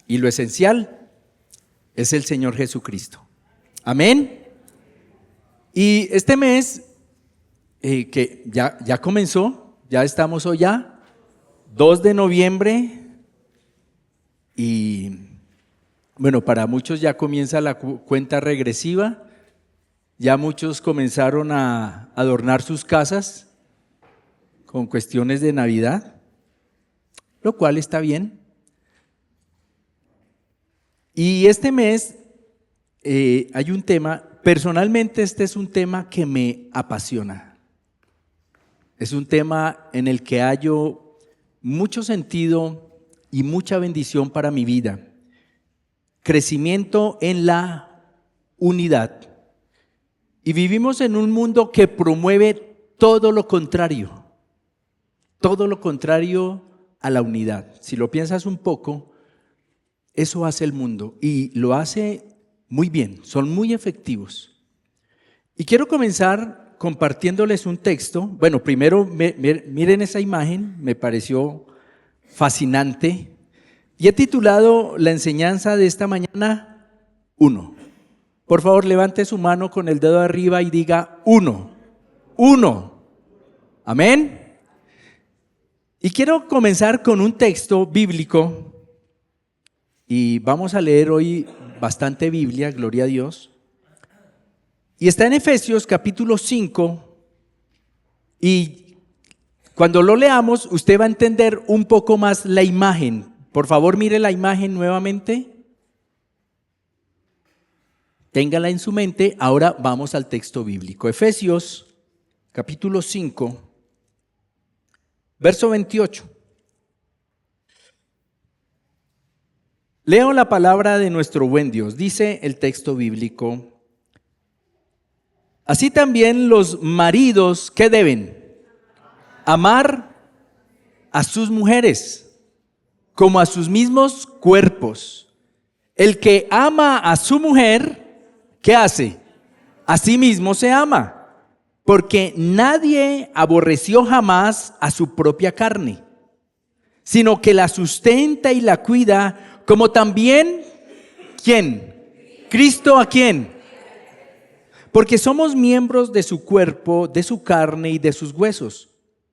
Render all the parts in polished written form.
y lo esencial es el Señor Jesucristo. Amén. Y este mes que ya comenzó, ya estamos hoy ya, 2 de noviembre, y bueno, para muchos ya comienza la cuenta regresiva, ya muchos comenzaron a adornar sus casas con cuestiones de Navidad, lo cual está bien. Y este mes hay un tema, personalmente este es un tema que me apasiona. Es un tema en el que hallo mucho sentido y mucha bendición para mi vida. Crecimiento en la unidad. Y vivimos en un mundo que promueve todo lo contrario a la unidad. Si lo piensas un poco, eso hace el mundo y lo hace muy bien, son muy efectivos. Y quiero comenzar compartiéndoles un texto. Bueno, primero miren esa imagen, me pareció fascinante. Y he titulado la enseñanza de esta mañana, 1. Por favor, levante su mano con el dedo arriba y diga 1. 1. Amén. Y quiero comenzar con un texto bíblico y vamos a leer hoy bastante Biblia, gloria a Dios. Y está en Efesios capítulo 5 y cuando lo leamos usted va a entender un poco más la imagen. Por favor, mire la imagen nuevamente. Téngala en su mente. Ahora vamos al texto bíblico. Efesios capítulo 5. Verso 28. Leo la palabra de nuestro buen Dios. Dice el texto bíblico: así también los maridos, ¿qué deben? Amar a sus mujeres como a sus mismos cuerpos. El que ama a su mujer, ¿qué hace? A sí mismo se ama. Porque nadie aborreció jamás a su propia carne, sino que la sustenta y la cuida, como también, ¿quién? Cristo, ¿a quién? Porque somos miembros de su cuerpo, de su carne y de sus huesos.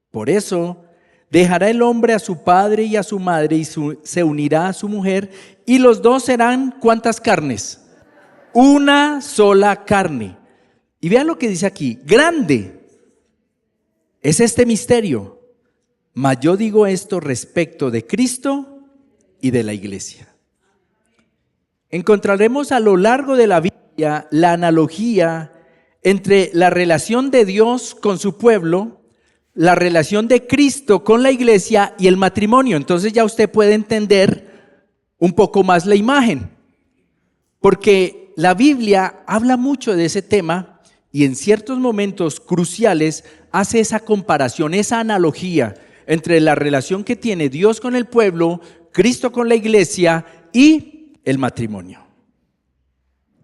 Por eso, dejará el hombre a su padre y a su madre y se unirá a su mujer, y los dos serán, ¿cuántas carnes? Una sola carne. Y vean lo que dice aquí: grande es este misterio, mas yo digo esto respecto de Cristo y de la iglesia. Encontraremos a lo largo de la Biblia la analogía entre la relación de Dios con su pueblo, la relación de Cristo con la iglesia y el matrimonio. Entonces ya usted puede entender un poco más la imagen, porque la Biblia habla mucho de ese tema. Y en ciertos momentos cruciales hace esa comparación, esa analogía entre la relación que tiene Dios con el pueblo, Cristo con la iglesia y el matrimonio.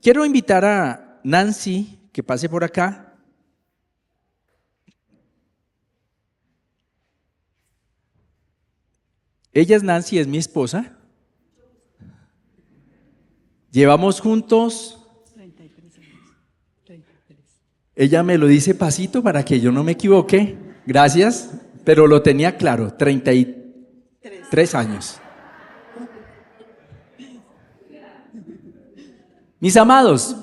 Quiero invitar a Nancy que pase por acá. Ella es Nancy, es mi esposa. Llevamos juntos. Ella me lo dice pasito para que yo no me equivoque. Gracias, pero lo tenía claro, 33 años. Mis amados,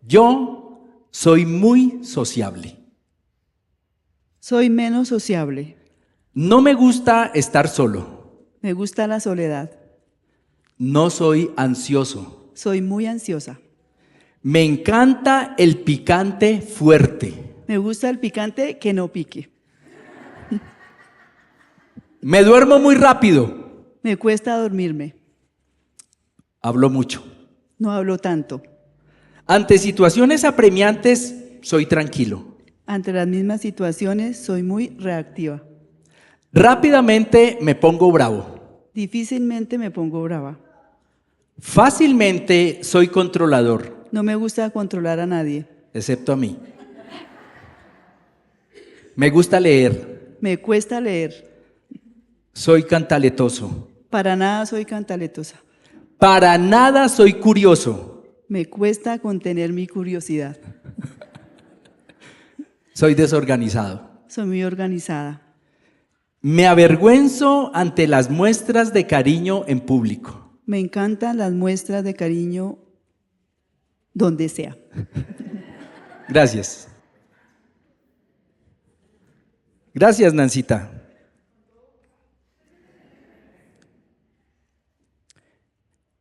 yo soy muy sociable. Soy menos sociable. No me gusta estar solo. Me gusta la soledad. No soy ansioso. Soy muy ansiosa. Me encanta el picante fuerte. Me gusta el picante que no pique. Me duermo muy rápido. Me cuesta dormirme. Hablo mucho. No hablo tanto. Ante situaciones apremiantes, soy tranquilo. Ante las mismas situaciones, soy muy reactiva. Rápidamente me pongo bravo. Difícilmente me pongo brava. Fácilmente soy controlador. No me gusta controlar a nadie. Excepto a mí. Me gusta leer. Me cuesta leer. Soy cantaletoso. Para nada soy cantaletosa. Para nada soy curioso. Me cuesta contener mi curiosidad. Soy desorganizado. Soy muy organizada. Me avergüenzo ante las muestras de cariño en público. Me encantan las muestras de cariño donde sea. Gracias. Gracias, Nancita.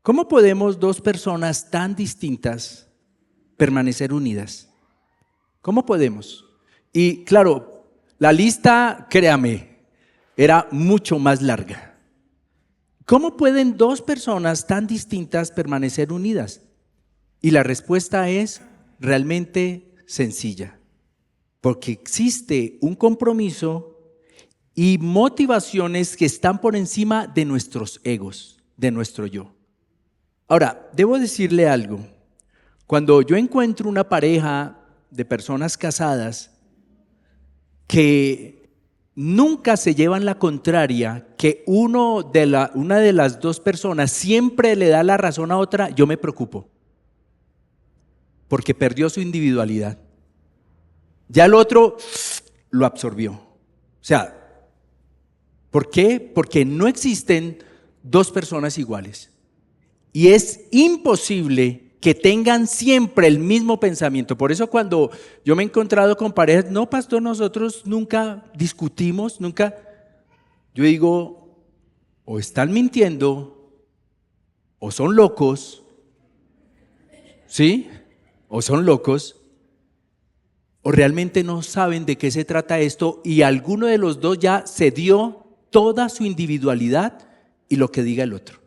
¿Cómo podemos dos personas tan distintas permanecer unidas? ¿Cómo podemos? Y claro, la lista, créame, era mucho más larga. ¿Cómo pueden dos personas tan distintas permanecer unidas? Y la respuesta es realmente sencilla, porque existe un compromiso y motivaciones que están por encima de nuestros egos, de nuestro yo. Ahora, debo decirle algo. Cuando yo encuentro una pareja de personas casadas que nunca se llevan la contraria, que una de las dos personas siempre le da la razón a otra, yo me preocupo, porque perdió su individualidad. Ya el otro lo absorbió. O sea, ¿por qué? Porque no existen dos personas iguales. Y es imposible que tengan siempre el mismo pensamiento. Por eso cuando yo me he encontrado con parejas, no, pastor, nosotros nunca discutimos, nunca. Yo digo, o están mintiendo, o son locos, ¿sí? O son locos, o realmente no saben de qué se trata esto y alguno de los dos ya se dio toda su individualidad y lo que diga el otro.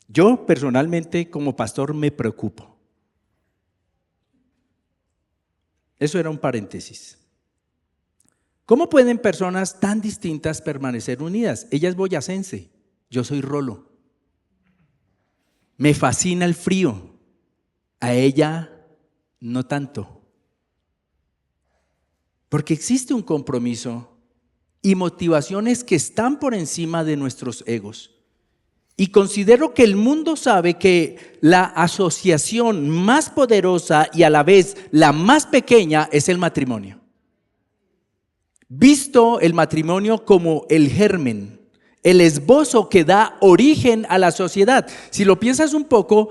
Yo personalmente como pastor me preocupo. Eso era un paréntesis. ¿Cómo pueden personas tan distintas permanecer unidas? Ella es boyacense, yo soy rolo. Me fascina el frío, a ella no tanto. Porque existe un compromiso y motivaciones que están por encima de nuestros egos. Y considero que el mundo sabe que la asociación más poderosa y a la vez la más pequeña es el matrimonio. Visto el matrimonio como el germen, el esbozo que da origen a la sociedad. Si lo piensas un poco,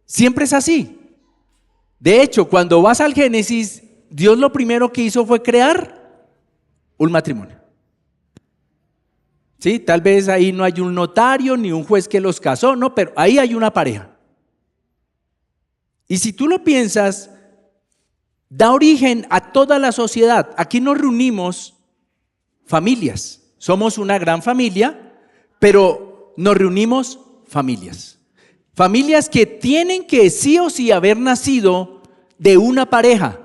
siempre es así. De hecho, cuando vas al Génesis, Dios lo primero que hizo fue crear un matrimonio. Sí, tal vez ahí no hay un notario ni un juez que los casó, no, pero ahí hay una pareja. Y si tú lo piensas, da origen a toda la sociedad. Aquí nos reunimos familias. Somos una gran familia, pero nos reunimos familias. Familias que tienen que sí o sí haber nacido de una pareja.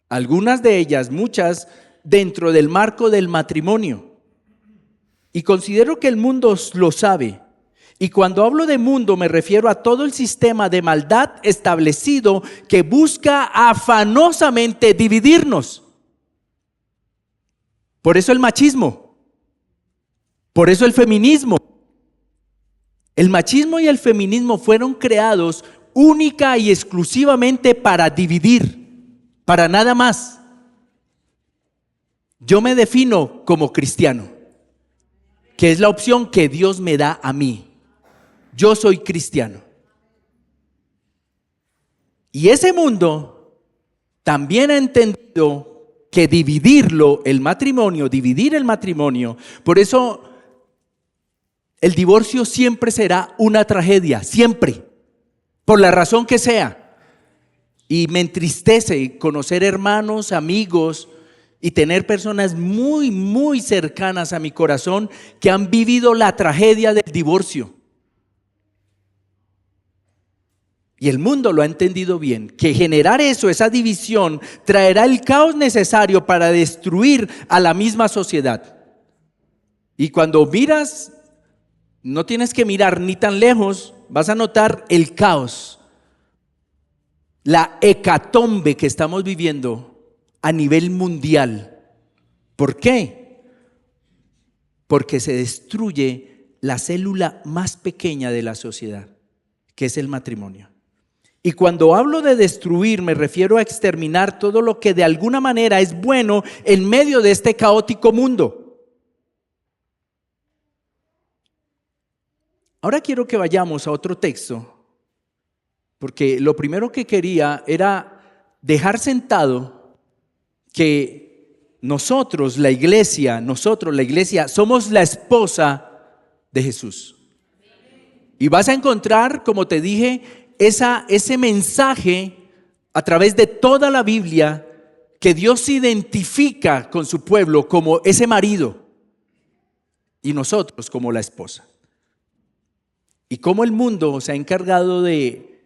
Algunas de ellas, muchas, dentro del marco del matrimonio. Y considero que el mundo lo sabe. Y cuando hablo de mundo me refiero a todo el sistema de maldad establecido que busca afanosamente dividirnos. Por eso el machismo. Por eso el feminismo. El machismo y el feminismo fueron creados única y exclusivamente para dividir, para nada más. Yo me defino como cristiano, que es la opción que Dios me da a mí. Yo soy cristiano. Y ese mundo también ha entendido que dividir el matrimonio, por eso el divorcio siempre será una tragedia, siempre, por la razón que sea. Y me entristece conocer hermanos, amigos, y tener personas muy, muy cercanas a mi corazón que han vivido la tragedia del divorcio. Y el mundo lo ha entendido bien, que generar eso, esa división, traerá el caos necesario para destruir a la misma sociedad. Y cuando miras, no tienes que mirar ni tan lejos, vas a notar el caos, la hecatombe que estamos viviendo a nivel mundial. ¿Por qué? Porque se destruye la célula más pequeña de la sociedad, que es el matrimonio. Y cuando hablo de destruir, me refiero a exterminar todo lo que de alguna manera es bueno en medio de este caótico mundo. Ahora quiero que vayamos a otro texto, porque lo primero que quería era dejar sentado que nosotros, la iglesia, somos la esposa de Jesús. Y vas a encontrar, como te dije, ese mensaje a través de toda la Biblia, que Dios se identifica con su pueblo como ese marido y nosotros como la esposa. Y cómo el mundo se ha encargado de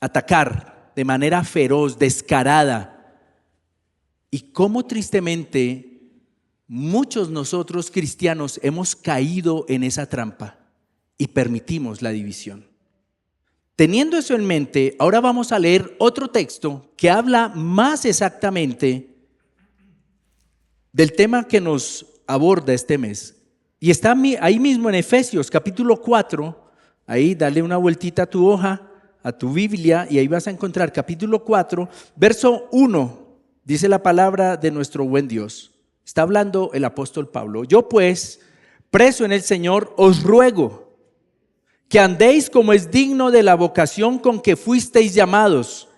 atacar de manera feroz, descarada, y cómo tristemente muchos nosotros cristianos hemos caído en esa trampa y permitimos la división. Teniendo eso en mente, ahora vamos a leer otro texto que habla más exactamente del tema que nos aborda este mes. Y está ahí mismo en Efesios capítulo 4, ahí dale una vueltita a tu hoja, a tu Biblia, y ahí vas a encontrar capítulo 4, verso 1, dice la palabra de nuestro buen Dios. Está hablando el apóstol Pablo. Yo pues, preso en el Señor, os ruego que andéis como es digno de la vocación con que fuisteis llamados,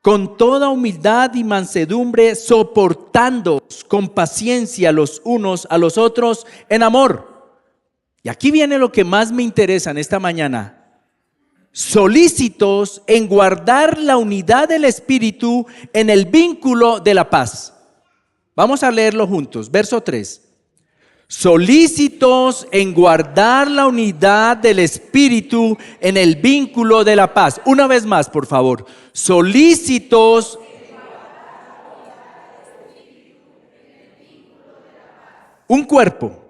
con toda humildad y mansedumbre, soportándoos con paciencia los unos a los otros en amor. Y aquí viene lo que más me interesa en esta mañana. Solícitos en guardar la unidad del Espíritu en el vínculo de la paz. Vamos a leerlo juntos, verso 3. Solícitos en guardar la unidad del Espíritu en el vínculo de la paz. Una vez más, por favor. Solícitos. Un cuerpo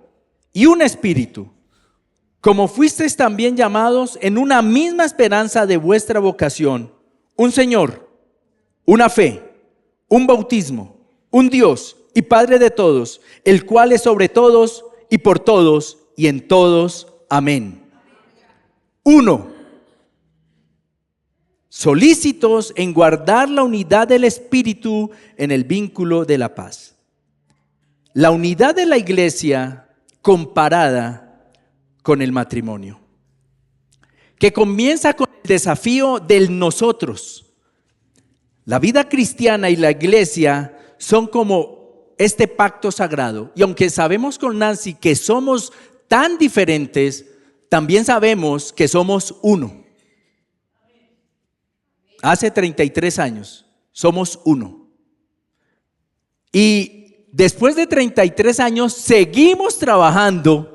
y un espíritu, como fuisteis también llamados en una misma esperanza de vuestra vocación, un Señor, una fe, un bautismo, un Dios y Padre de todos, el cual es sobre todos y por todos y en todos. Amén. 1. Solícitos en guardar la unidad del Espíritu en el vínculo de la paz. La unidad de la iglesia comparada con el matrimonio, que comienza con el desafío del nosotros. La vida cristiana y la iglesia son como este pacto sagrado, y aunque sabemos con Nancy que somos tan diferentes, también sabemos que somos uno. Hace 33 años somos uno, y después de 33 años seguimos trabajando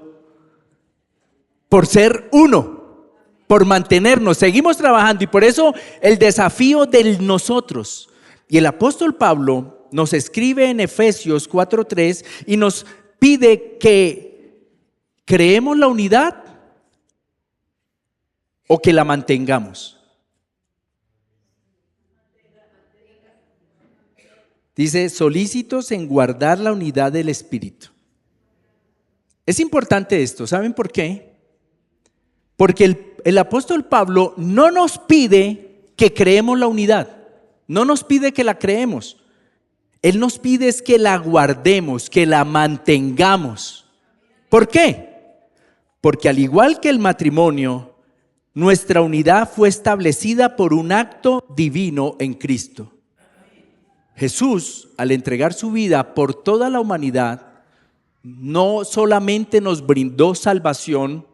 por ser uno, por mantenernos, seguimos trabajando, y por eso el desafío del nosotros. Y el apóstol Pablo nos escribe en Efesios 4:3 y nos pide que creemos la unidad o que la mantengamos. Dice, solícitos en guardar la unidad del Espíritu. Es importante esto, ¿saben por qué? Porque el apóstol Pablo no nos pide que creemos la unidad, no nos pide que la creemos. Él nos pide es que la guardemos, que la mantengamos. ¿Por qué? Porque al igual que el matrimonio, nuestra unidad fue establecida por un acto divino en Cristo. Jesús, al entregar su vida por toda la humanidad, no solamente nos brindó salvación,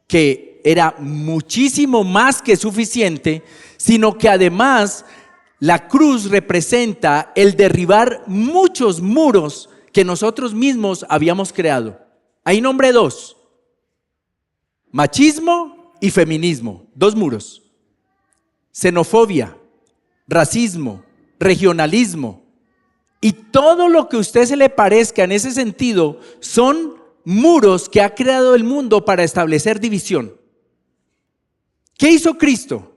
que era muchísimo más que suficiente, sino que además la cruz representa el derribar muchos muros que nosotros mismos habíamos creado. Ahí nombré 2: machismo y feminismo, 2 muros. Xenofobia, racismo, regionalismo y todo lo que a usted se le parezca en ese sentido son muros que ha creado el mundo para establecer división. ¿Qué hizo Cristo?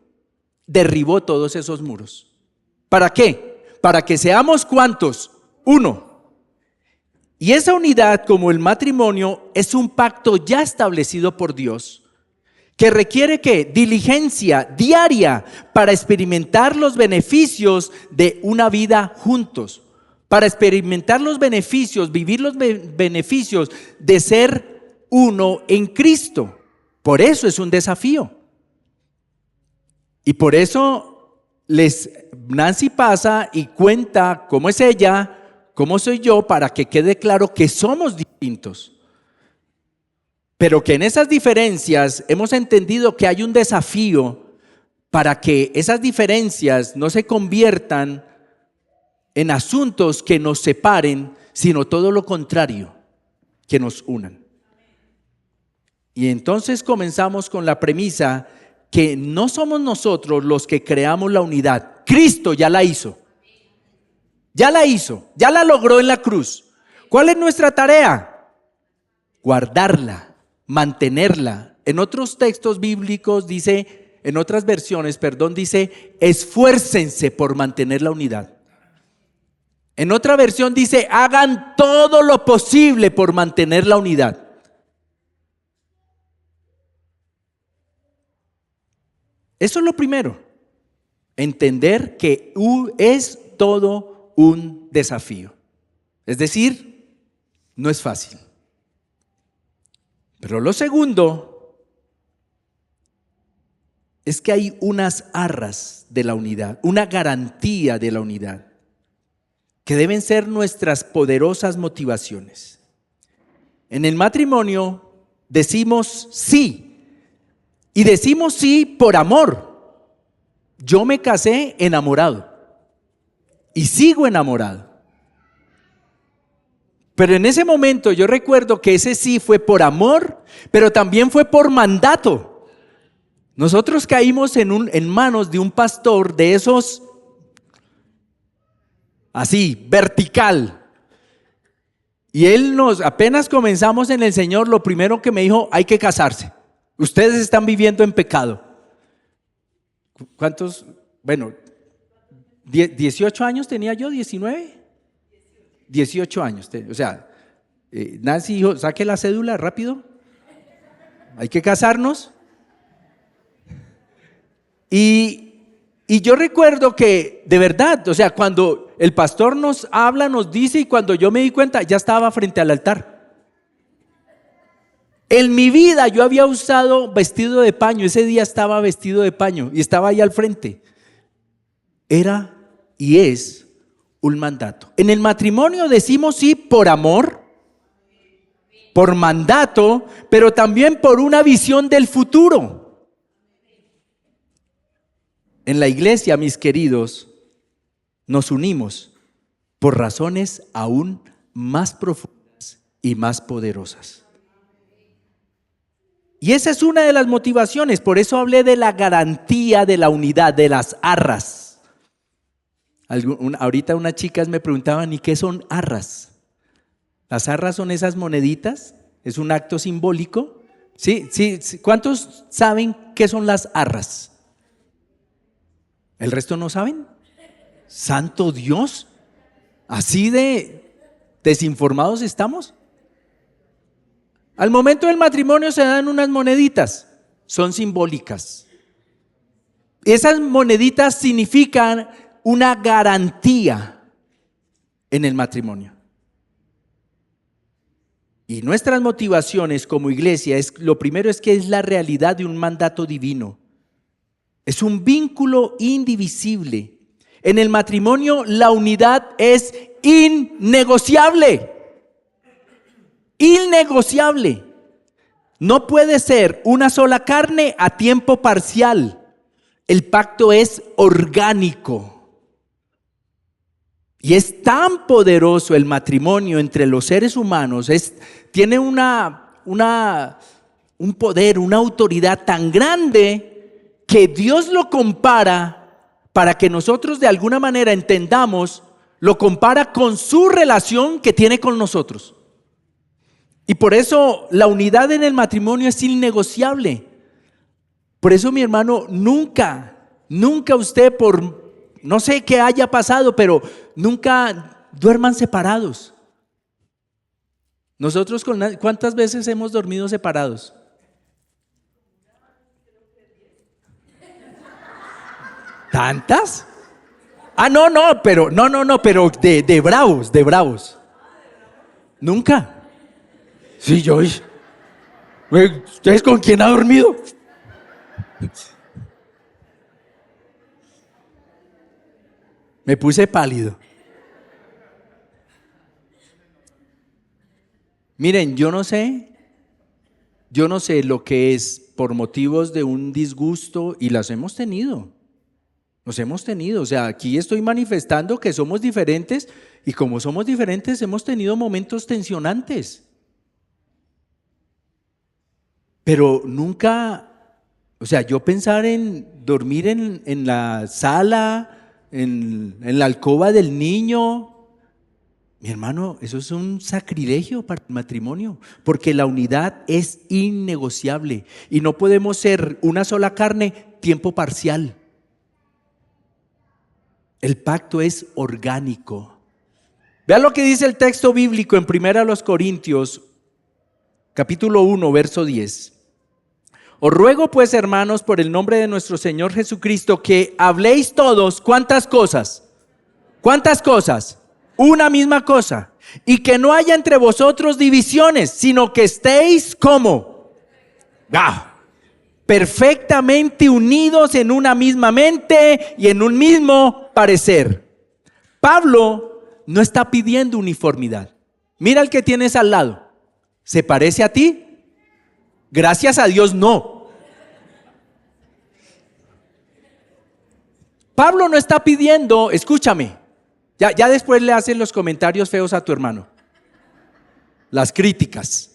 Derribó todos esos muros. ¿Para qué? Para que seamos ¿cuántos? Uno. Y esa unidad, como el matrimonio, es un pacto ya establecido por Dios, que requiere ¿qué? Diligencia diaria para experimentar los beneficios de una vida juntos, para experimentar los beneficios, vivir los beneficios de ser uno en Cristo. Por eso es un desafío. Y por eso Nancy pasa y cuenta cómo es ella, cómo soy yo, para que quede claro que somos distintos. Pero que en esas diferencias hemos entendido que hay un desafío para que esas diferencias no se conviertan en asuntos que nos separen, sino todo lo contrario, que nos unan. Y entonces comenzamos con la premisa que no somos nosotros los que creamos la unidad. Cristo ya la hizo. Ya la hizo, ya la logró en la cruz. ¿Cuál es nuestra tarea? Guardarla, mantenerla. En otros textos bíblicos dice, en otras versiones, dice, esfuércense por mantener la unidad. En otra versión dice, hagan todo lo posible por mantener la unidad. Eso es lo primero. Entender que es todo un desafío. Es decir, no es fácil. Pero lo segundo es que hay unas arras de la unidad, una garantía de la unidad, que deben ser nuestras poderosas motivaciones. En el matrimonio decimos sí, y decimos sí por amor. Yo me casé enamorado y sigo enamorado. Pero en ese momento yo recuerdo que ese sí fue por amor, pero también fue por mandato. Nosotros caímos en manos de un pastor de esos así, vertical. Y él apenas comenzamos en el Señor, lo primero que me dijo, hay que casarse. Ustedes están viviendo en pecado. ¿Cuántos? Bueno, 18 años tenía yo, 19. 18 años. O sea, Nancy dijo, saque la cédula rápido. Hay que casarnos. Y yo recuerdo que, de verdad, o sea, cuando el pastor nos habla, nos dice, y cuando yo me di cuenta, ya estaba frente al altar. En mi vida yo había usado vestido de paño, ese día estaba vestido de paño y estaba ahí al frente. Era y es un mandato. En el matrimonio decimos sí por amor, por mandato, pero también por una visión del futuro. En la iglesia, mis queridos, nos unimos por razones aún más profundas y más poderosas. Y esa es una de las motivaciones, por eso hablé de la garantía de la unidad, de las arras. Ahorita unas chicas me preguntaban, ¿y qué son arras? Las arras son esas moneditas, es un acto simbólico. Sí. ¿Cuántos saben qué son las arras? ¿El resto no saben? ¡Santo Dios! ¿Así de desinformados estamos? Al momento del matrimonio se dan unas moneditas, son simbólicas. Esas moneditas significan una garantía en el matrimonio. Y nuestras motivaciones como iglesia, lo primero es que es la realidad de un mandato divino. Es un vínculo indivisible. En el matrimonio la unidad es innegociable. Innegociable. No puede ser una sola carne a tiempo parcial. El pacto es orgánico. Y es tan poderoso el matrimonio entre los seres humanos, tiene un poder, una autoridad tan grande que Dios lo compara, para que nosotros de alguna manera entendamos, lo compara con su relación que tiene con nosotros. Y por eso la unidad en el matrimonio es innegociable. Por eso, mi hermano, nunca usted, no sé qué haya pasado, pero nunca duerman separados. Nosotros, ¿cuántas veces hemos dormido separados? ¿Tantas? Ah, no, pero de bravos. Nunca. Sí, yo. ¿Ustedes con quién ha dormido? Me puse pálido. Miren, yo no sé lo que es por motivos de un disgusto, y las hemos tenido. Los hemos tenido, o sea, aquí estoy manifestando que somos diferentes, y como somos diferentes hemos tenido momentos tensionantes. Pero nunca, o sea, yo pensar en dormir en la sala, en la alcoba del niño, mi hermano, eso es un sacrilegio para el matrimonio, porque la unidad es innegociable y no podemos ser una sola carne, tiempo parcial. El pacto es orgánico. Vean lo que dice el texto bíblico en 1 Corintios, capítulo 1, verso 10. Os ruego pues, hermanos, por el nombre de nuestro Señor Jesucristo, que habléis todos, ¿cuántas cosas? ¿Cuántas cosas? Una misma cosa. Y que no haya entre vosotros divisiones, sino que estéis como perfectamente unidos en una misma mente y en un mismo parecer. Pablo no está pidiendo uniformidad. Mira al que tienes al lado. ¿Se parece a ti? Gracias a Dios, no. Pablo no está pidiendo, escúchame, ya después le hacen los comentarios feos a tu hermano, las críticas.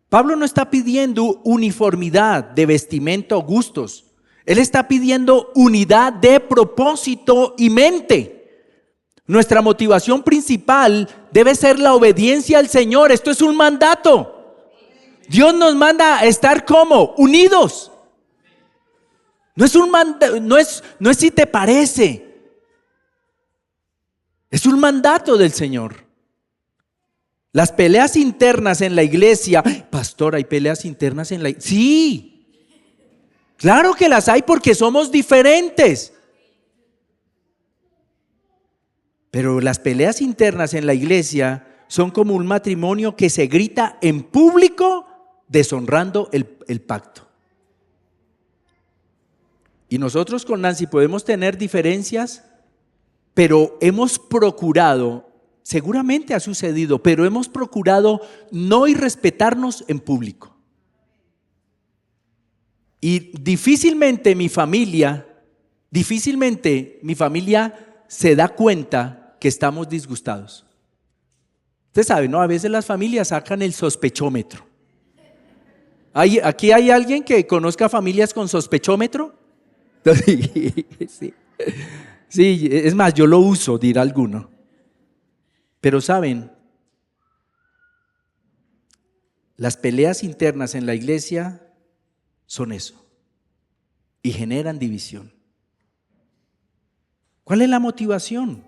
Pablo no está pidiendo uniformidad de vestimenta o gustos. Él está pidiendo unidad de propósito y mente. Nuestra motivación principal debe ser la obediencia al Señor. Esto es un mandato. Dios nos manda a estar como unidos. No es un no es si te parece. Es un mandato del Señor. Las peleas internas en la iglesia, pastor, ¿hay peleas internas en la iglesia? Sí, claro que las hay porque somos diferentes. Pero las peleas internas en la iglesia son como un matrimonio que se grita en público, deshonrando el pacto. Y nosotros con Nancy podemos tener diferencias, pero hemos procurado, seguramente ha sucedido, pero hemos procurado no irrespetarnos en público. Y difícilmente mi familia se da cuenta que estamos disgustados. Usted sabe, ¿no? A veces las familias sacan el sospechómetro. ¿Aquí hay alguien que conozca familias con sospechómetro? Sí, es más, yo lo uso, dirá alguno. Pero saben, las peleas internas en la iglesia son eso y generan división. ¿Cuál es la motivación?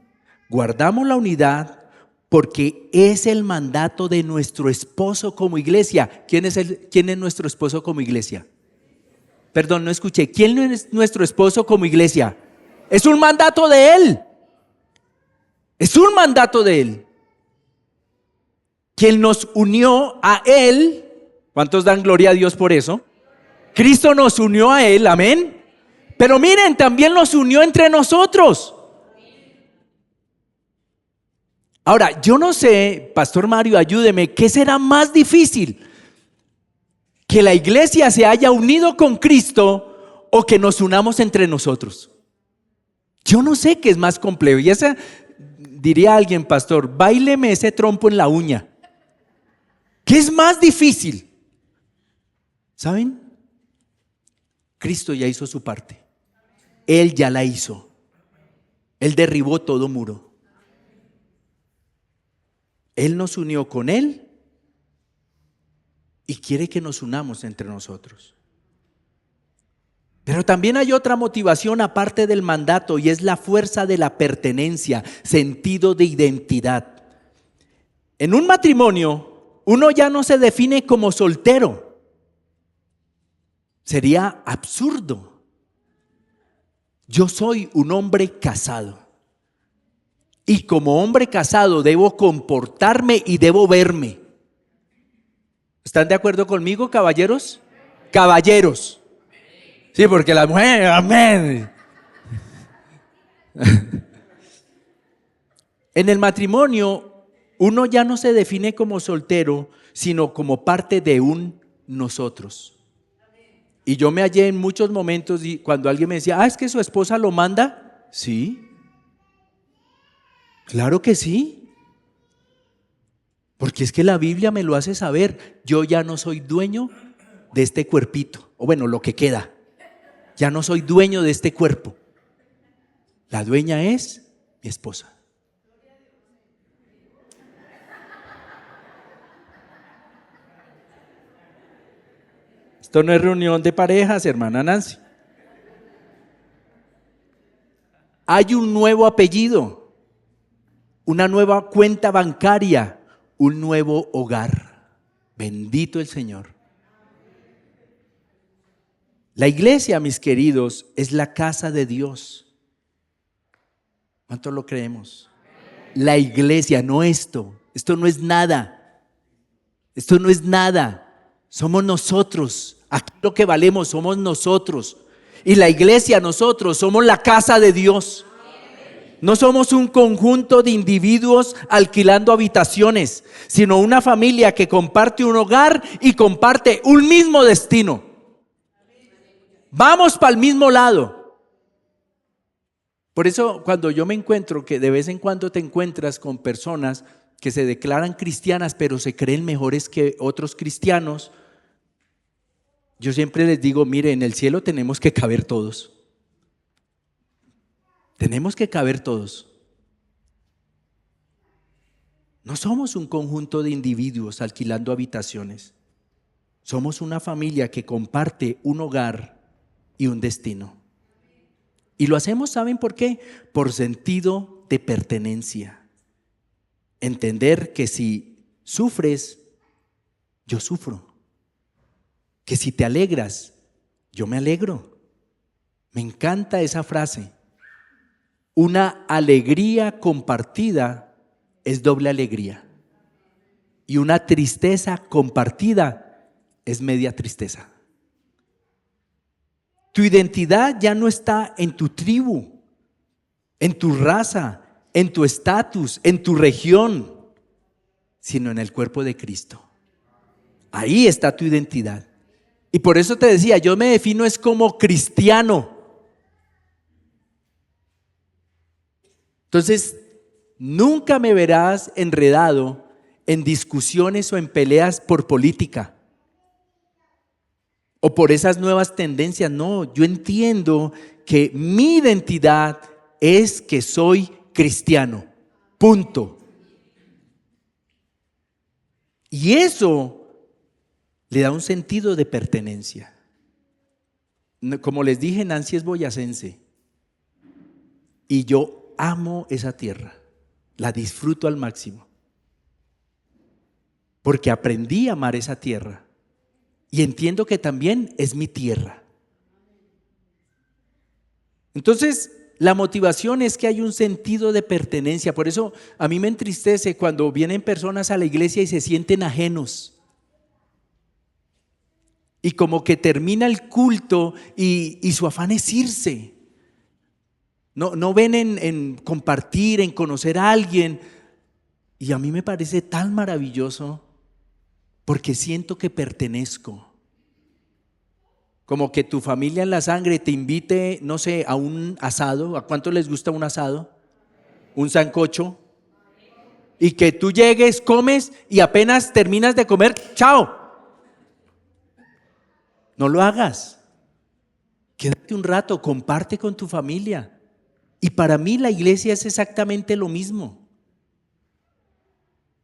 Guardamos la unidad porque es el mandato de nuestro esposo como iglesia. ¿Quién es nuestro esposo como iglesia? Perdón, no escuché. ¿Quién es nuestro esposo como iglesia? Es un mandato de Él. Es un mandato de Él. Quien nos unió a Él. ¿Cuántos dan gloria a Dios por eso? Cristo nos unió a Él, amén. Pero miren, también nos unió entre nosotros. Ahora, yo no sé, Pastor Mario, ayúdeme, ¿qué será más difícil? ¿Que la iglesia se haya unido con Cristo o que nos unamos entre nosotros? Yo no sé qué es más complejo. Y esa, diría alguien, pastor, báileme ese trompo en la uña. ¿Qué es más difícil? ¿Saben? Cristo ya hizo su parte. Él ya la hizo. Él derribó todo muro. Él nos unió con Él y quiere que nos unamos entre nosotros. Pero también hay otra motivación aparte del mandato, y es la fuerza de la pertenencia, sentido de identidad. En un matrimonio, uno ya no se define como soltero. Sería absurdo. Yo soy un hombre casado. Y como hombre casado debo comportarme y debo verme. ¿Están de acuerdo conmigo, caballeros? Caballeros. Sí, porque las mujeres, amén. En el matrimonio, uno ya no se define como soltero, sino como parte de un nosotros. Y yo me hallé en muchos momentos y cuando alguien me decía, es que su esposa lo manda. Sí, claro que sí. Porque es que la Biblia me lo hace saber. Yo ya no soy dueño de este cuerpito, o bueno, lo que queda. Ya no soy dueño de este cuerpo. La dueña es mi esposa. Esto no es reunión de parejas, hermana Nancy. Hay un nuevo apellido, una nueva cuenta bancaria, un nuevo hogar. Bendito el Señor. La iglesia, mis queridos, es la casa de Dios. ¿Cuánto lo creemos? La iglesia, no esto. Esto no es nada. Esto no es nada. Somos nosotros. Aquí lo que valemos somos nosotros. Y la iglesia, nosotros, somos la casa de Dios. No somos un conjunto de individuos alquilando habitaciones, sino una familia que comparte un hogar y comparte un mismo destino. Vamos para el mismo lado. Por eso cuando yo me encuentro, que de vez en cuando te encuentras con personas que se declaran cristianas pero se creen mejores que otros cristianos, yo siempre les digo, mire, en el cielo tenemos que caber todos. Tenemos que caber todos. No somos un conjunto de individuos alquilando habitaciones. Somos una familia que comparte un hogar y un destino. Y lo hacemos, ¿saben por qué? Por sentido de pertenencia. Entender que si sufres, yo sufro. Que si te alegras, yo me alegro. Me encanta esa frase. Una alegría compartida es doble alegría. Y una tristeza compartida es media tristeza. Tu identidad ya no está en tu tribu, en tu raza, en tu estatus, en tu región, sino en el cuerpo de Cristo. Ahí está tu identidad. Y por eso te decía, yo me defino es como cristiano. Entonces, nunca me verás enredado en discusiones o en peleas por política o por esas nuevas tendencias. No, yo entiendo que mi identidad es que soy cristiano. Punto. Y eso le da un sentido de pertenencia. Como les dije, Nancy es boyacense y yo amo esa tierra, la disfruto al máximo, porque aprendí a amar esa tierra y entiendo que también es mi tierra. Entonces, la motivación es que hay un sentido de pertenencia. Por eso a mí me entristece cuando vienen personas a la iglesia y se sienten ajenos. Y como que termina el culto y su afán es irse. No ven en compartir, en conocer a alguien. Y a mí me parece tan maravilloso porque siento que pertenezco. Como que tu familia en la sangre te invite, no sé, a un asado. ¿A cuánto les gusta un asado? Un sancocho. Y que tú llegues, comes y apenas terminas de comer, ¡chao! No lo hagas. Quédate un rato, comparte con tu familia. Y para mí la iglesia es exactamente lo mismo.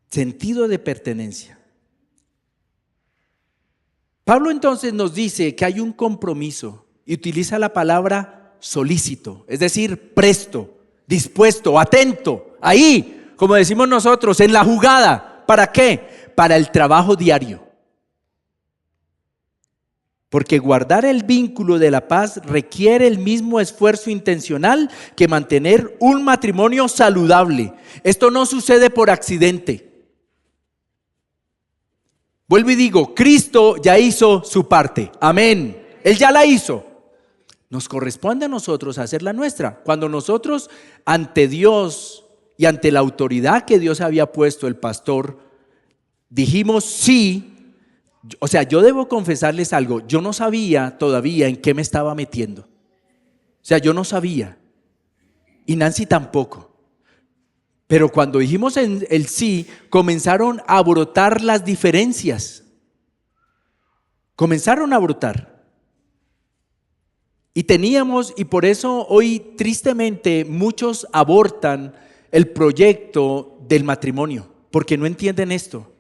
Sentido de pertenencia. Pablo entonces nos dice que hay un compromiso y utiliza la palabra solícito, es decir, presto, dispuesto, atento, ahí, como decimos nosotros, en la jugada, ¿Para qué? Para el trabajo diario. Porque guardar el vínculo de la paz requiere el mismo esfuerzo intencional que mantener un matrimonio saludable. Esto no sucede por accidente. Vuelvo y digo, Cristo ya hizo su parte. Amén. Él ya la hizo. Nos corresponde a nosotros hacer la nuestra. Cuando nosotros ante Dios y ante la autoridad que Dios había puesto, el pastor, dijimos sí. O sea, yo debo confesarles algo, yo no sabía todavía en qué me estaba metiendo. O sea, yo no sabía. Y Nancy tampoco. Pero cuando dijimos el sí, comenzaron a brotar las diferencias. Comenzaron a brotar. Y por eso hoy tristemente muchos abortan el proyecto del matrimonio, porque no entienden esto.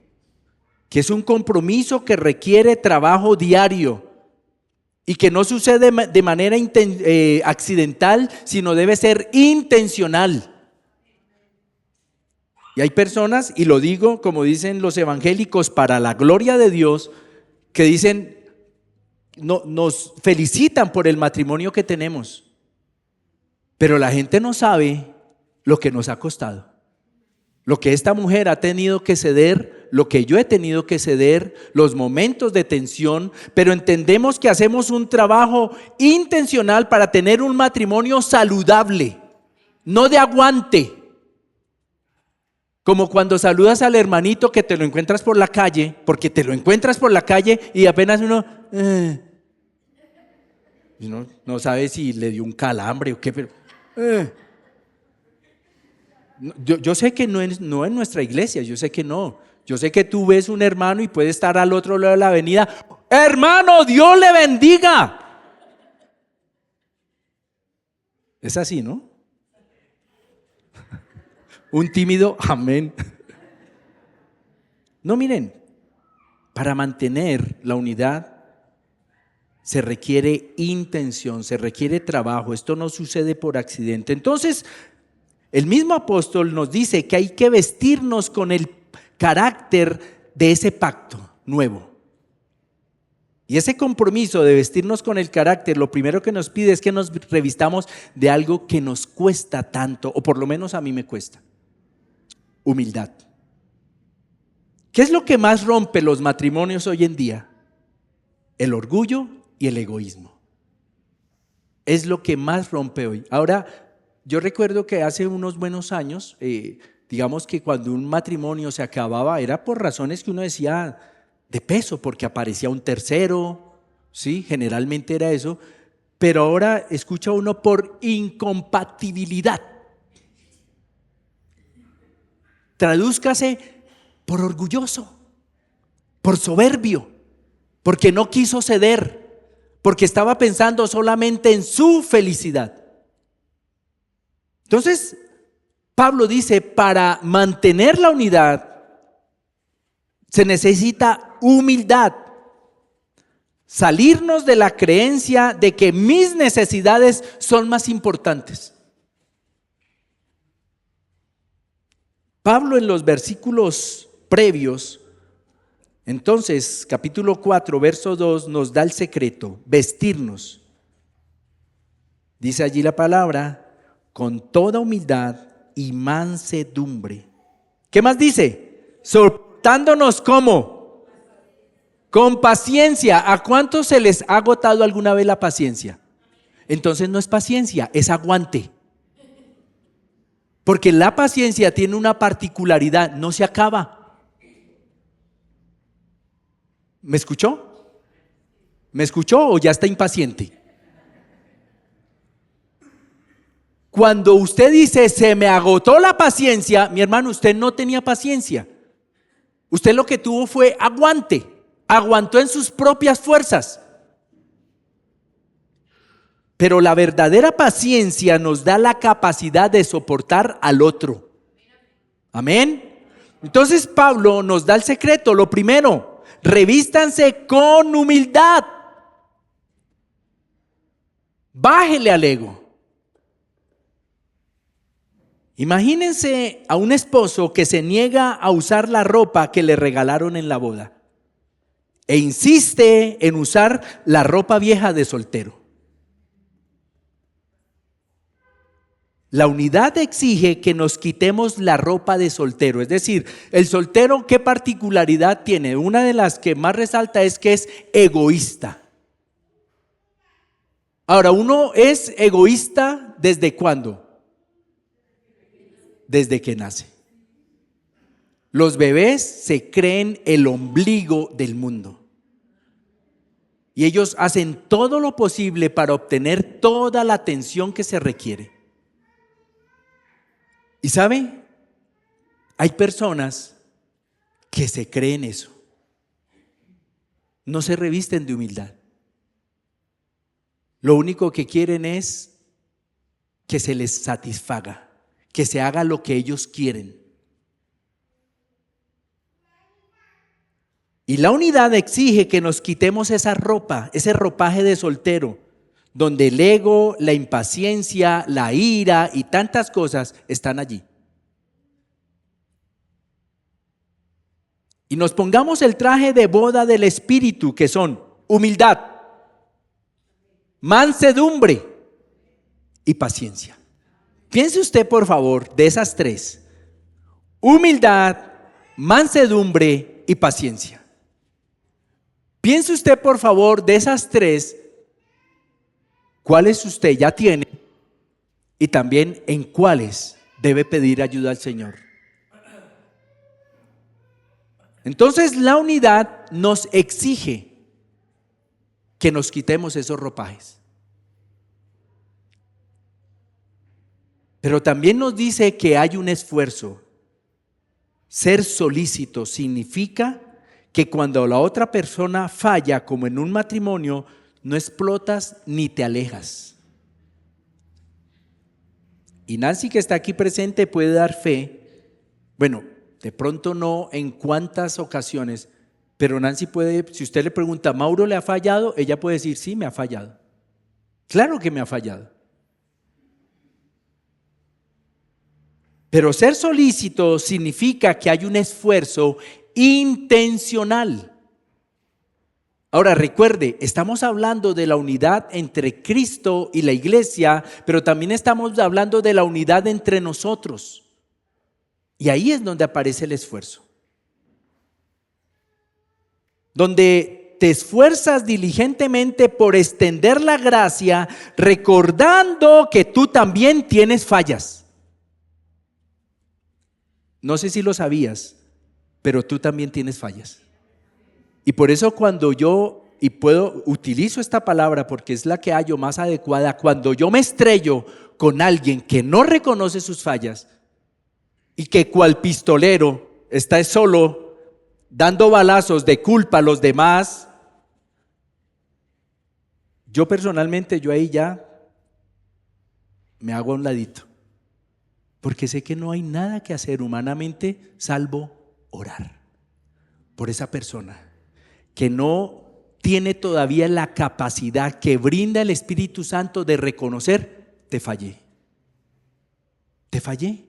Que es un compromiso que requiere trabajo diario y que no sucede de manera accidental, sino debe ser intencional. Y hay personas, y lo digo como dicen los evangélicos, para la gloria de Dios, que dicen, nos felicitan por el matrimonio que tenemos, pero la gente no sabe lo que nos ha costado. Lo que esta mujer ha tenido que ceder, lo que yo he tenido que ceder, los momentos de tensión, pero entendemos que hacemos un trabajo intencional para tener un matrimonio saludable, no de aguante. Como cuando saludas al hermanito que te lo encuentras por la calle, porque te lo encuentras por la calle y apenas uno no sabe si le dio un calambre o qué, pero Yo sé que no en nuestra iglesia, yo sé que no. Yo sé que tú ves un hermano y puede estar al otro lado de la avenida. Hermano, Dios le bendiga. Es así, ¿no? Un tímido amén. No, miren, para mantener la unidad se requiere intención, se requiere trabajo. Esto no sucede por accidente. Entonces, el mismo apóstol nos dice que hay que vestirnos con el carácter de ese pacto nuevo. Y ese compromiso de vestirnos con el carácter, lo primero que nos pide es que nos revistamos de algo que nos cuesta tanto, o por lo menos a mí me cuesta: humildad. ¿Qué es lo que más rompe los matrimonios hoy en día? El orgullo y el egoísmo. Es lo que más rompe hoy. Ahora, yo recuerdo que hace unos buenos años, digamos que cuando un matrimonio se acababa era por razones que uno decía de peso, porque aparecía un tercero, ¿sí? Generalmente era eso, pero ahora escucha uno por incompatibilidad. Tradúzcase por orgulloso, por soberbio, porque no quiso ceder, porque estaba pensando solamente en su felicidad. Entonces, Pablo dice, para mantener la unidad se necesita humildad. Salirnos de la creencia de que mis necesidades son más importantes. Pablo en los versículos previos, entonces capítulo 4, verso 2, nos da el secreto: vestirnos. Dice allí la palabra: con toda humildad y mansedumbre. ¿Qué más dice? Soportándonos ¿cómo? Con paciencia. ¿A cuántos se les ha agotado alguna vez la paciencia? Entonces no es paciencia, es aguante. Porque la paciencia tiene una particularidad: no se acaba. ¿Me escuchó? ¿Me escuchó o ya está impaciente? Cuando usted dice se me agotó la paciencia, mi hermano, usted no tenía paciencia. Usted lo que tuvo fue aguante. Aguantó en sus propias fuerzas. Pero la verdadera paciencia nos da la capacidad de soportar al otro. Amén. Entonces Pablo nos da el secreto. Lo primero: revístanse con humildad. Bájele al ego. Imagínense a un esposo que se niega a usar la ropa que le regalaron en la boda e insiste en usar la ropa vieja de soltero. La unidad exige que nos quitemos la ropa de soltero. Es decir, el soltero, ¿qué particularidad tiene? Una de las que más resalta es que es egoísta. Ahora, uno es egoísta ¿desde cuándo? Desde que nace. Los bebés se creen el ombligo del mundo. Y ellos hacen todo lo posible para obtener toda la atención que se requiere. ¿Y sabe? Hay personas que se creen eso. No se revisten de humildad. Lo único que quieren es que se les satisfaga, que se haga lo que ellos quieren. Y la unidad exige que nos quitemos esa ropa, ese ropaje de soltero, donde el ego, la impaciencia, la ira y tantas cosas están allí. Y nos pongamos el traje de boda del Espíritu, que son humildad, mansedumbre y paciencia. Piense usted, por favor, de esas tres: humildad, mansedumbre y paciencia. Piense usted, por favor, de esas tres, ¿cuáles usted ya tiene? Y también en cuáles debe pedir ayuda al Señor. Entonces la unidad nos exige que nos quitemos esos ropajes. Pero también nos dice que hay un esfuerzo. Ser solícito significa que cuando la otra persona falla, como en un matrimonio, no explotas ni te alejas. Y Nancy, que está aquí presente, puede dar fe. Bueno, de pronto no en cuántas ocasiones, pero Nancy puede, si usted le pregunta, ¿Mauro le ha fallado? Ella puede decir, sí, me ha fallado. Claro que me ha fallado. Pero ser solícito significa que hay un esfuerzo intencional. Ahora recuerde, estamos hablando de la unidad entre Cristo y la iglesia, pero también estamos hablando de la unidad entre nosotros. Y ahí es donde aparece el esfuerzo. Donde te esfuerzas diligentemente por extender la gracia, recordando que tú también tienes fallas. No sé si lo sabías, pero tú también tienes fallas. Y por eso cuando yo, utilizo esta palabra porque es la que hallo más adecuada, cuando yo me estrello con alguien que no reconoce sus fallas y que cual pistolero está solo dando balazos de culpa a los demás, yo personalmente, yo ahí ya me hago a un ladito. Porque sé que no hay nada que hacer humanamente salvo orar por esa persona que no tiene todavía la capacidad que brinda el Espíritu Santo de reconocer, te fallé. Te fallé.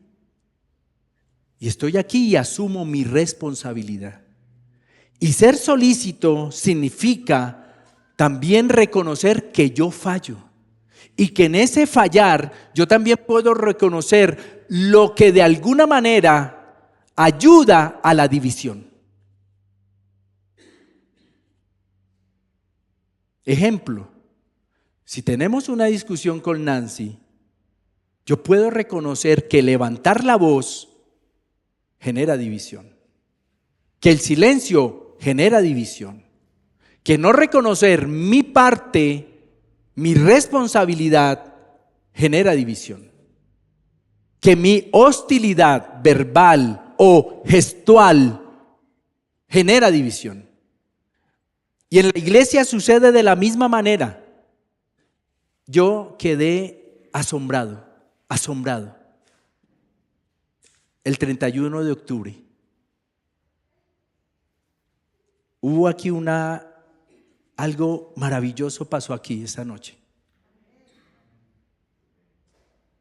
Y estoy aquí y asumo mi responsabilidad. Y ser solícito significa también reconocer que yo fallo. Y que en ese fallar yo también puedo reconocer lo que de alguna manera ayuda a la división. Ejemplo, si tenemos una discusión con Nancy, yo puedo reconocer que levantar la voz genera división, que el silencio genera división, que no reconocer mi parte, mi responsabilidad, genera división, que mi hostilidad verbal o gestual genera división. Y en la iglesia sucede de la misma manera. Yo quedé asombrado. El 31 de octubre. Hubo aquí algo maravilloso pasó aquí esa noche.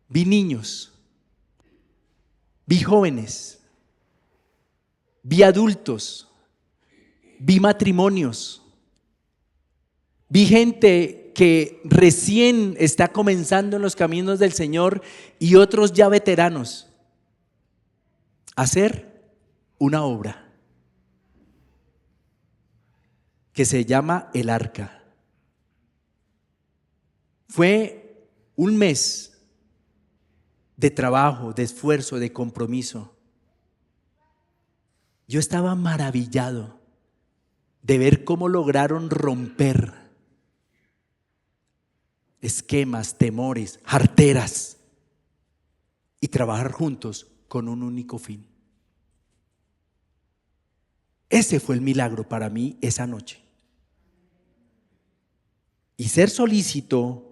Vi niños vi jóvenes, vi adultos, vi matrimonios, vi gente que recién está comenzando en los caminos del Señor y otros ya veteranos. Hacer una obra que se llama el Arca. Fue un mes de trabajo, de esfuerzo, de compromiso. Yo estaba maravillado de ver cómo lograron romper esquemas, temores, jarteras y trabajar juntos con un único fin. Ese fue el milagro para mí esa noche. Y ser solícito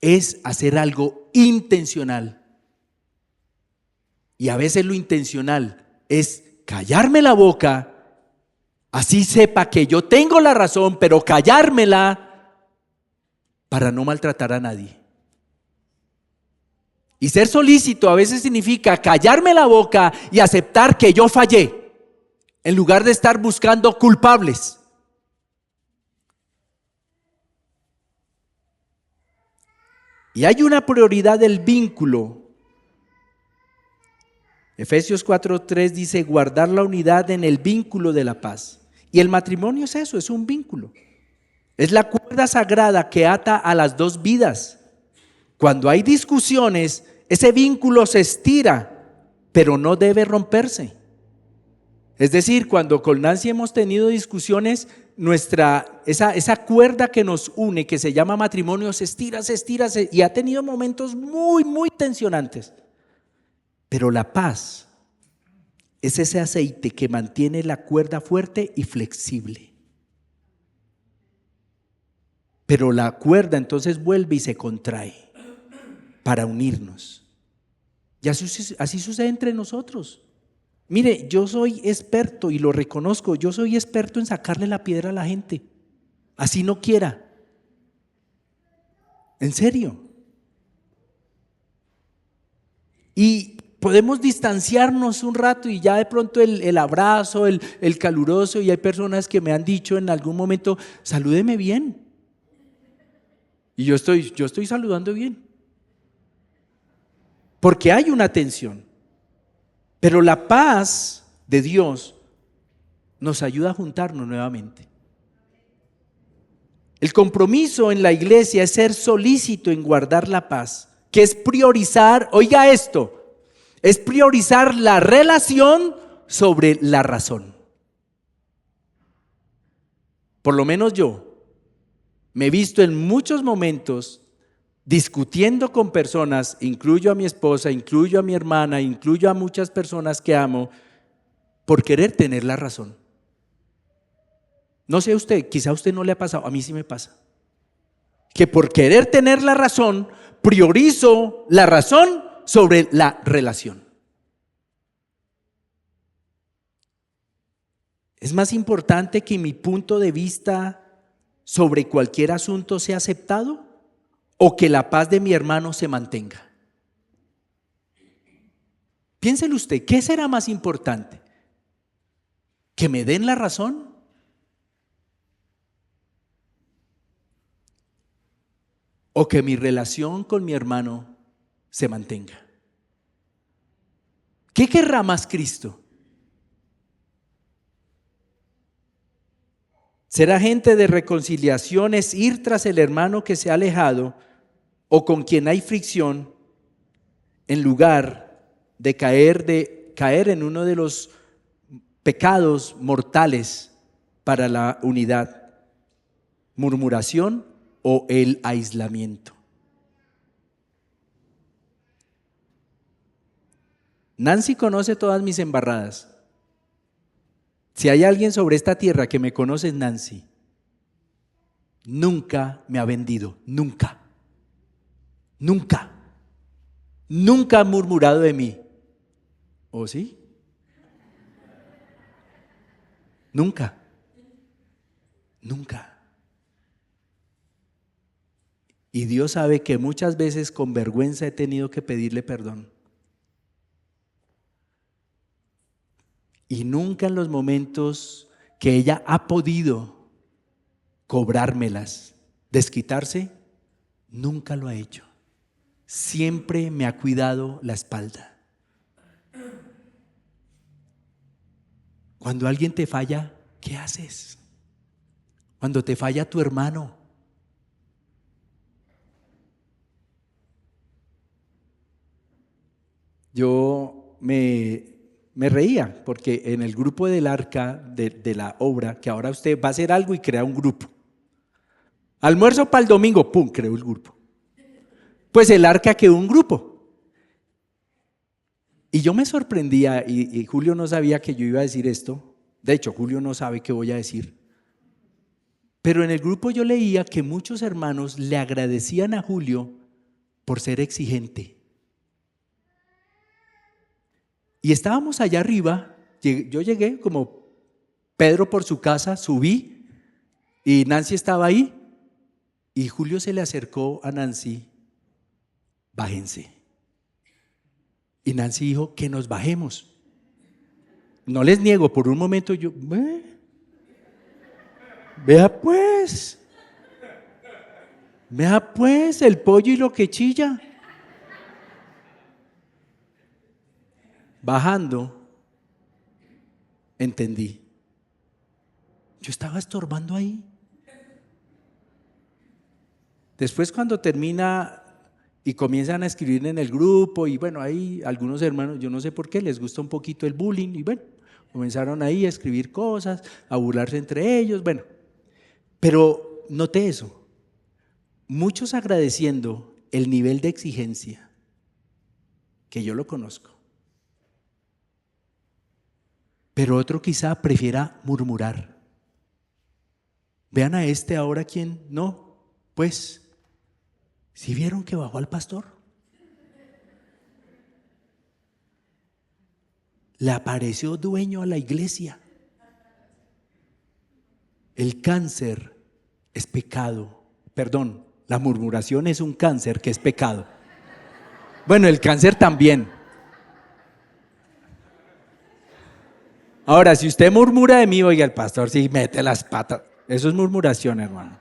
es hacer algo intencional. Y a veces lo intencional es callarme la boca, así sepa que yo tengo la razón, pero callármela para no maltratar a nadie. Y ser solícito a veces significa callarme la boca y aceptar que yo fallé, en lugar de estar buscando culpables. Y hay una prioridad del vínculo. Efesios 4:3 dice guardar la unidad en el vínculo de la paz. Y el matrimonio es eso, es un vínculo. Es la cuerda sagrada que ata a las dos vidas. Cuando hay discusiones, ese vínculo se estira, pero no debe romperse. Es decir, cuando con Nancy hemos tenido discusiones, esa cuerda que nos une, que se llama matrimonio, se estira y ha tenido momentos muy, muy tensionantes. Pero la paz es ese aceite que mantiene la cuerda fuerte y flexible. Pero la cuerda entonces vuelve y se contrae para unirnos. Y así sucede entre nosotros. Mire, yo soy experto y lo reconozco, yo soy experto en sacarle la piedra a la gente, así no quiera. En serio. Y podemos distanciarnos un rato y ya de pronto el abrazo, el caluroso, y hay personas que me han dicho en algún momento, salúdeme bien. Y yo estoy saludando bien. Porque hay una tensión. Pero la paz de Dios nos ayuda a juntarnos nuevamente. El compromiso en la iglesia es ser solícito en guardar la paz, que es priorizar, oiga esto, es priorizar la relación sobre la razón. Por lo menos yo me he visto en muchos momentos discutiendo con personas, incluyo a mi esposa, incluyo a mi hermana, incluyo a muchas personas que amo, por querer tener la razón. No sé usted, quizá a usted no le ha pasado, a mí sí me pasa. Que por querer tener la razón, priorizo la razón sobre la relación. Es más importante que mi punto de vista sobre cualquier asunto sea aceptado o que la paz de mi hermano se mantenga. Piénselo usted, ¿qué será más importante? ¿Que me den la razón? ¿O que mi relación con mi hermano se mantenga? ¿Qué querrá más Cristo? Ser agente de reconciliación es ir tras el hermano que se ha alejado o con quien hay fricción, en lugar de caer en uno de los pecados mortales para la unidad: murmuración o el aislamiento. Nancy conoce todas mis embarradas. Si hay alguien sobre esta tierra que me conoce, es Nancy. Nunca me ha vendido, nunca. Nunca. Nunca ha murmurado de mí. ¿O sí? Nunca. Nunca. Y Dios sabe que muchas veces con vergüenza he tenido que pedirle perdón. Y nunca en los momentos que ella ha podido cobrármelas, desquitarse, nunca lo ha hecho. Siempre me ha cuidado la espalda. Cuando alguien te falla, ¿qué haces? Cuando te falla tu hermano, yo me reía porque en el grupo del arca de la obra, que ahora usted va a hacer algo y crea un grupo. Almuerzo para el domingo, ¡pum!, creó el grupo. Pues el arca quedó un grupo. Y yo me sorprendía, y Julio no sabía que yo iba a decir esto. De hecho, Julio no sabe qué voy a decir. Pero en el grupo yo leía que muchos hermanos le agradecían a Julio por ser exigente. Y estábamos allá arriba, yo llegué como Pedro por su casa, subí y Nancy estaba ahí y Julio se le acercó a Nancy: bájense. Y Nancy dijo que nos bajemos. No les niego, por un momento yo, vea pues el pollo y lo que chilla. Bajando, entendí. Yo estaba estorbando ahí. Después, cuando termina y comienzan a escribir en el grupo, y bueno, ahí algunos hermanos, yo no sé por qué, les gusta un poquito el bullying, y bueno, comenzaron ahí a escribir cosas, a burlarse entre ellos, bueno. Pero noté eso. Muchos agradeciendo el nivel de exigencia, que yo lo conozco. Pero otro quizá prefiera murmurar. Vean a este ahora, ¿quién? No, pues, ¿sí vieron que bajó al pastor? Le apareció dueño a la iglesia. El cáncer es pecado. Perdón, la murmuración es un cáncer que es pecado. Bueno, el cáncer también. Ahora, si usted murmura de mí, oiga, el pastor sí mete las patas. Eso es murmuración, hermano.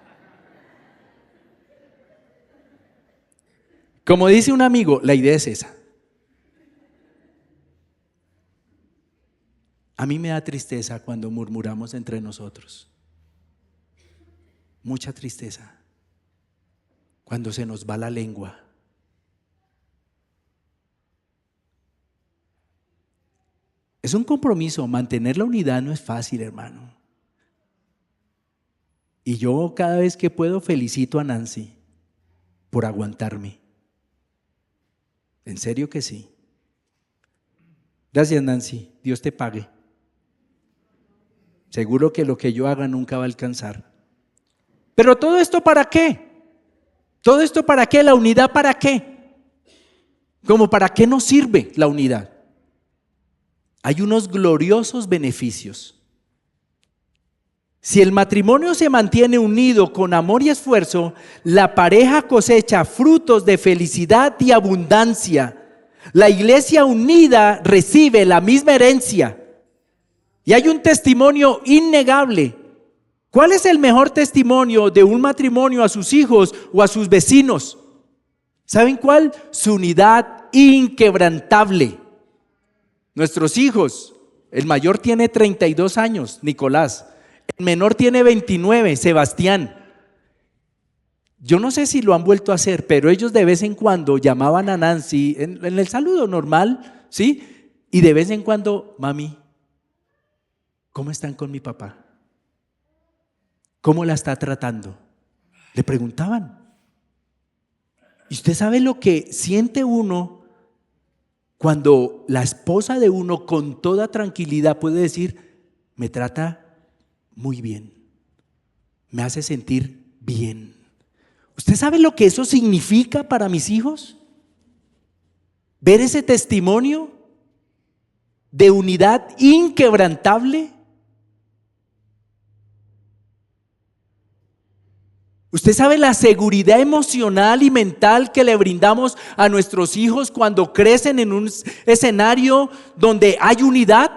Como dice un amigo, la idea es esa. A mí me da tristeza cuando murmuramos entre nosotros. Mucha tristeza. Cuando se nos va la lengua. Es un compromiso, mantener la unidad no es fácil, hermano. Y yo cada vez que puedo felicito a Nancy por aguantarme. En serio que sí. Gracias, Nancy, Dios te pague. Seguro que lo que yo haga nunca va a alcanzar. Pero ¿todo esto para qué? ¿Todo esto para qué? ¿La unidad para qué? ¿Cómo para qué nos sirve la unidad? Hay unos gloriosos beneficios. Si el matrimonio se mantiene unido con amor y esfuerzo, la pareja cosecha frutos de felicidad y abundancia. La iglesia unida recibe la misma herencia. Y hay un testimonio innegable. ¿Cuál es el mejor testimonio de un matrimonio a sus hijos o a sus vecinos? ¿Saben cuál? Su unidad inquebrantable. Nuestros hijos, el mayor tiene 32 años, Nicolás. El menor tiene 29, Sebastián. Yo no sé si lo han vuelto a hacer, pero ellos de vez en cuando llamaban a Nancy en el saludo normal, ¿sí? Y de vez en cuando, mami, ¿cómo están con mi papá? ¿Cómo la está tratando? Le preguntaban. ¿Y usted sabe lo que siente uno cuando la esposa de uno con toda tranquilidad puede decir, me trata muy bien, me hace sentir bien? ¿Usted sabe lo que eso significa para mis hijos? Ver ese testimonio de unidad inquebrantable. ¿Usted sabe la seguridad emocional y mental que le brindamos a nuestros hijos cuando crecen en un escenario donde hay unidad?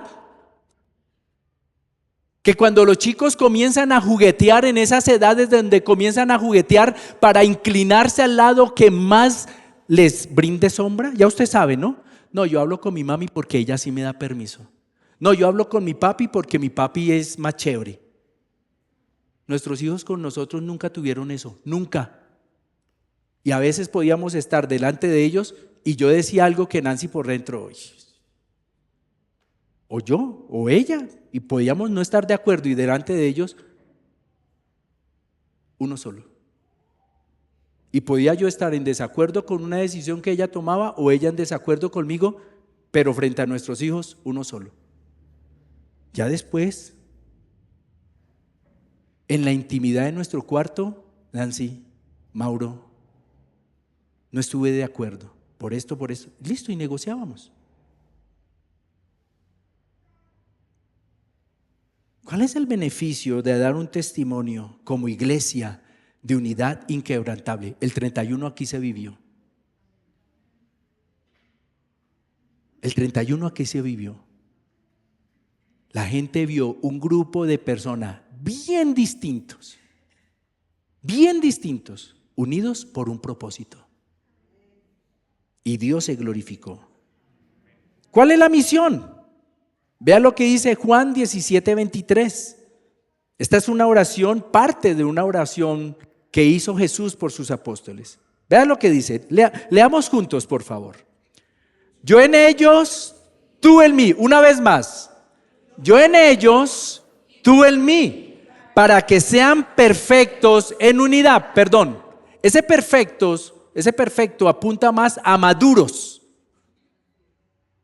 Que cuando los chicos comienzan a juguetear en esas edades donde comienzan a juguetear para inclinarse al lado que más les brinde sombra, ya usted sabe, ¿no? No, yo hablo con mi mami porque ella sí me da permiso. No, yo hablo con mi papi porque mi papi es más chévere. Nuestros hijos con nosotros nunca tuvieron eso, nunca. Y a veces podíamos estar delante de ellos y yo decía algo que Nancy por dentro, o yo, o ella, y podíamos no estar de acuerdo y delante de ellos, uno solo. Y podía yo estar en desacuerdo con una decisión que ella tomaba o ella en desacuerdo conmigo, pero frente a nuestros hijos, uno solo. Ya después, en la intimidad de nuestro cuarto, Nancy, Mauro, no estuve de acuerdo, por esto, listo, y negociábamos. ¿Cuál es el beneficio de dar un testimonio como iglesia de unidad inquebrantable? El 31 aquí se vivió. El 31 aquí se vivió. La gente vio un grupo de personas bien distintos, unidos por un propósito. Y Dios se glorificó. ¿Cuál es la misión? Vea lo que dice Juan 17:23. Esta es una oración, parte de una oración que hizo Jesús por sus apóstoles. Vea lo que dice. Leamos juntos, por favor. Yo en ellos, tú en mí. Una vez más. Yo en ellos, tú en mí, para que sean perfectos en unidad. Perdón, ese perfecto apunta más a maduros.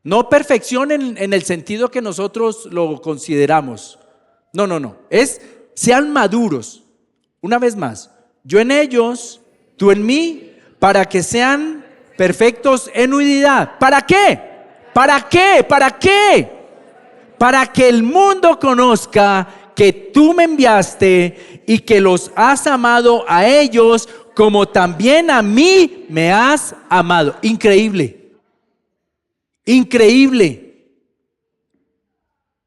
No perfección en el sentido que nosotros lo consideramos. No. Sean maduros. Una vez más. Yo en ellos, tú en mí, para que sean perfectos en unidad. ¿Para qué? ¿Para qué? ¿Para qué? Para que el mundo conozca que tú me enviaste y que los has amado a ellos como también a mí me has amado. Increíble. Increíble.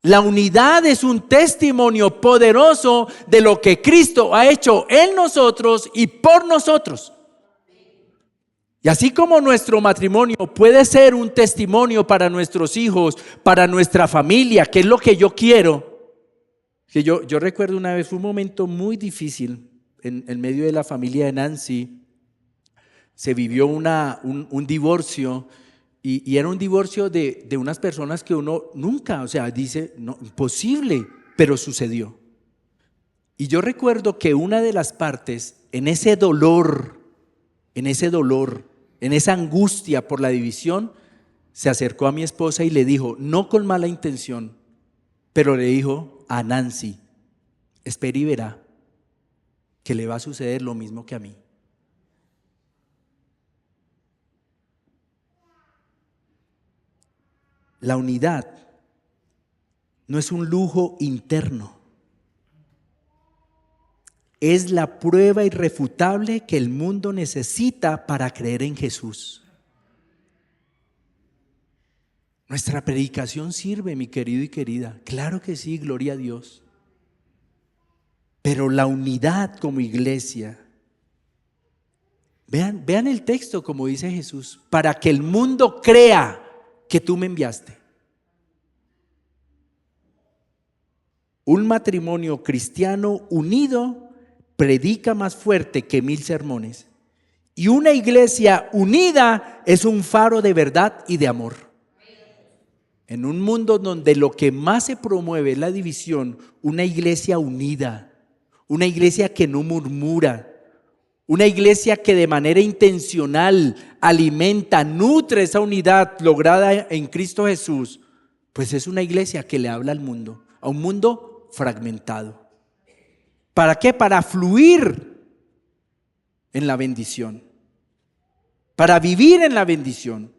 La unidad es un testimonio poderoso de lo que Cristo ha hecho en nosotros y por nosotros. Y así como nuestro matrimonio puede ser un testimonio para nuestros hijos, para nuestra familia, que es lo que yo quiero. Que yo recuerdo una vez, fue un momento muy difícil en medio de la familia de Nancy. Se vivió un divorcio. Y era un divorcio de unas personas que uno nunca, dice, no, imposible, pero sucedió. Y yo recuerdo que una de las partes, en ese dolor, en esa angustia por la división, se acercó a mi esposa y le dijo, no con mala intención, pero le dijo a Nancy, espere y verá que le va a suceder lo mismo que a mí. La unidad no es un lujo interno, es la prueba irrefutable que el mundo necesita para creer en Jesús. Nuestra predicación sirve, mi querido y querida, claro que sí, gloria a Dios. Pero la unidad como iglesia, vean el texto como dice Jesús, para que el mundo crea que tú me enviaste. Un matrimonio cristiano unido predica más fuerte que 1000 sermones. Y una iglesia unida es un faro de verdad y de amor. En un mundo donde lo que más se promueve es la división, una iglesia unida, una iglesia que no murmura, una iglesia que de manera intencional alimenta, nutre esa unidad lograda en Cristo Jesús, pues es una iglesia que le habla al mundo, a un mundo fragmentado. ¿Para qué? Para fluir en la bendición, para vivir en la bendición.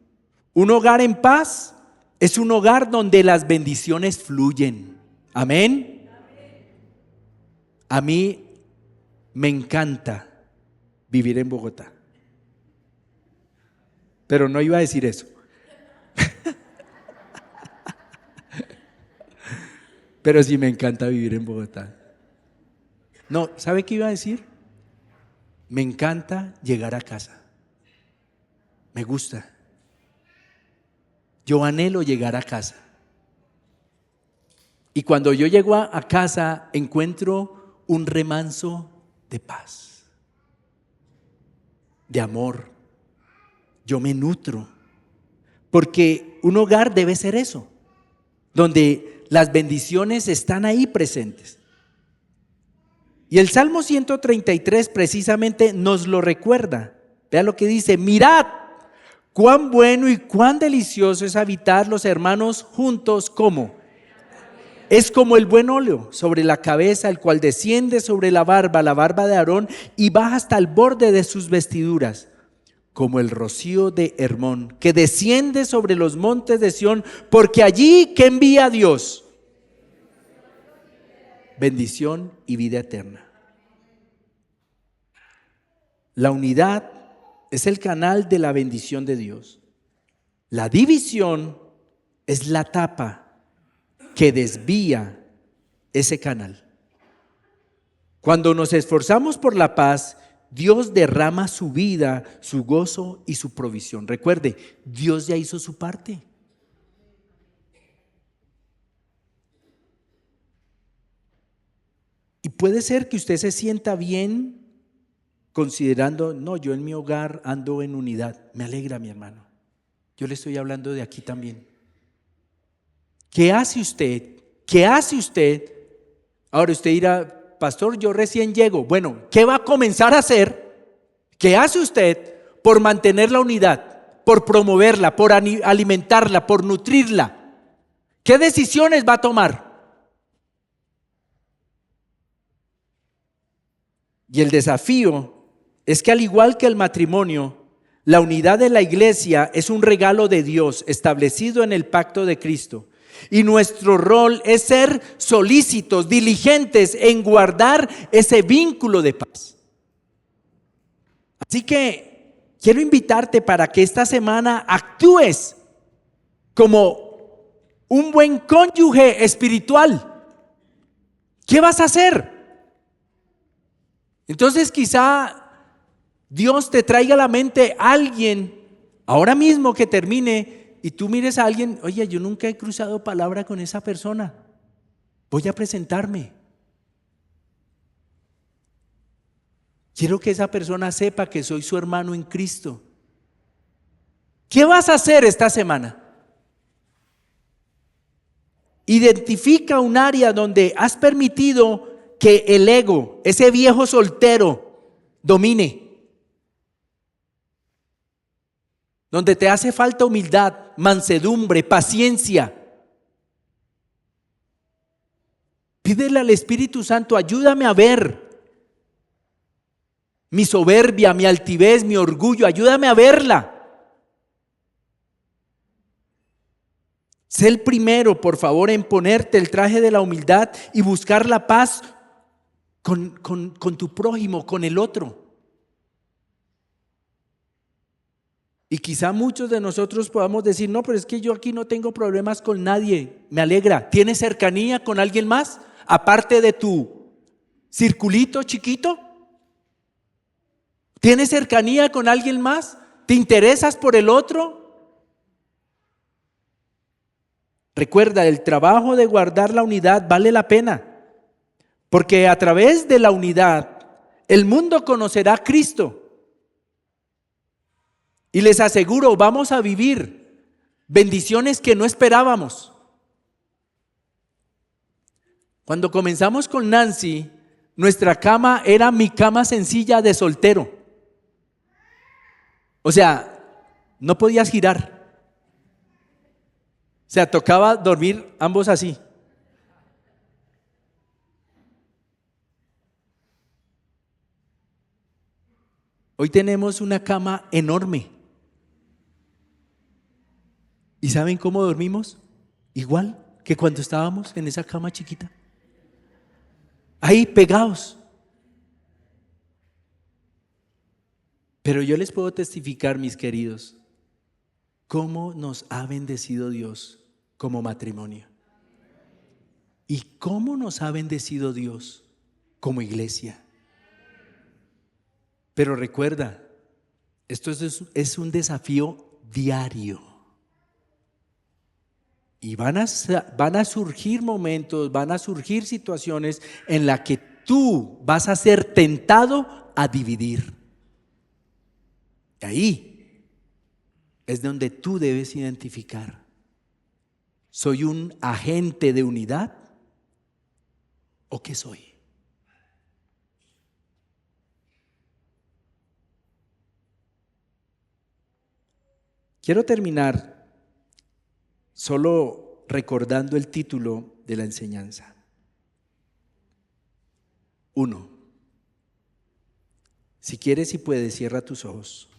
Un hogar en paz es un hogar donde las bendiciones fluyen. Amén. A mí me encanta vivir en Bogotá, pero no iba a decir eso. Pero sí me encanta vivir en Bogotá. No, ¿sabe qué iba a decir? Me encanta llegar a casa. Me gusta. Yo anhelo llegar a casa. Y cuando yo llego a casa, encuentro un remanso de paz, de amor. Yo me nutro. Porque un hogar debe ser eso, donde las bendiciones están ahí presentes. Y el Salmo 133 precisamente nos lo recuerda. Vea lo que dice: mirad, cuán bueno y cuán delicioso es habitar los hermanos juntos. ¿Cómo? Es como el buen óleo sobre la cabeza, el cual desciende sobre la barba de Aarón, y baja hasta el borde de sus vestiduras. Como el rocío de Hermón, que desciende sobre los montes de Sión, porque allí que envía a Dios bendición y vida eterna. La unidad es el canal de la bendición de Dios. La división es la tapa que desvía ese canal. Cuando nos esforzamos por la paz, Dios derrama su vida, su gozo y su provisión. Recuerde, Dios ya hizo su parte. Y puede ser que usted se sienta bien considerando: no, yo en mi hogar ando en unidad. Me alegra, mi hermano. Yo le estoy hablando de aquí también. ¿Qué hace usted? ¿Qué hace usted? Ahora usted dirá: pastor, yo recién llego. Bueno, ¿qué va a comenzar a hacer? ¿Qué hace usted por mantener la unidad, por promoverla, por alimentarla, por nutrirla? ¿Qué decisiones va a tomar? Y el desafío es que, al igual que el matrimonio, la unidad de la iglesia es un regalo de Dios establecido en el pacto de Cristo. Y nuestro rol es ser solícitos, diligentes en guardar ese vínculo de paz. Así que quiero invitarte para que esta semana actúes como un buen cónyuge espiritual. ¿Qué vas a hacer? Entonces quizá Dios te traiga a la mente a alguien ahora mismo que termine y tú mires a alguien: oye, yo nunca he cruzado palabra con esa persona, voy a presentarme. Quiero que esa persona sepa que soy su hermano en Cristo. ¿Qué vas a hacer esta semana? Identifica un área donde has permitido que el ego, ese viejo soltero, domine. Donde te hace falta humildad, mansedumbre, paciencia. Pídele al Espíritu Santo: ayúdame a ver mi soberbia, mi altivez, mi orgullo, ayúdame a verla. Sé el primero, por favor, en ponerte el traje de la humildad y buscar la paz con tu prójimo, con el otro. Y quizá muchos de nosotros podamos decir: no, pero es que yo aquí no tengo problemas con nadie. Me alegra. ¿Tienes cercanía con alguien más aparte de tu circulito chiquito? ¿Tienes cercanía con alguien más? ¿Te interesas por el otro? Recuerda, el trabajo de guardar la unidad vale la pena, porque a través de la unidad el mundo conocerá a Cristo. Y les aseguro, vamos a vivir bendiciones que no esperábamos. Cuando comenzamos con Nancy, nuestra cama era mi cama sencilla de soltero. O sea, no podías girar. O sea, tocaba dormir ambos así. Hoy tenemos una cama enorme. ¿Y saben cómo dormimos? Igual que cuando estábamos en esa cama chiquita. Ahí pegados. Pero yo les puedo testificar, mis queridos, cómo nos ha bendecido Dios como matrimonio. ¿Y cómo nos ha bendecido Dios como iglesia? Pero recuerda, esto es un desafío diario. Y van a surgir momentos, van a surgir situaciones en las que tú vas a ser tentado a dividir. Y ahí es donde tú debes identificar: ¿soy un agente de unidad o qué soy? Quiero terminar solo recordando el título de la enseñanza. 1. Si quieres y puedes, cierra tus ojos.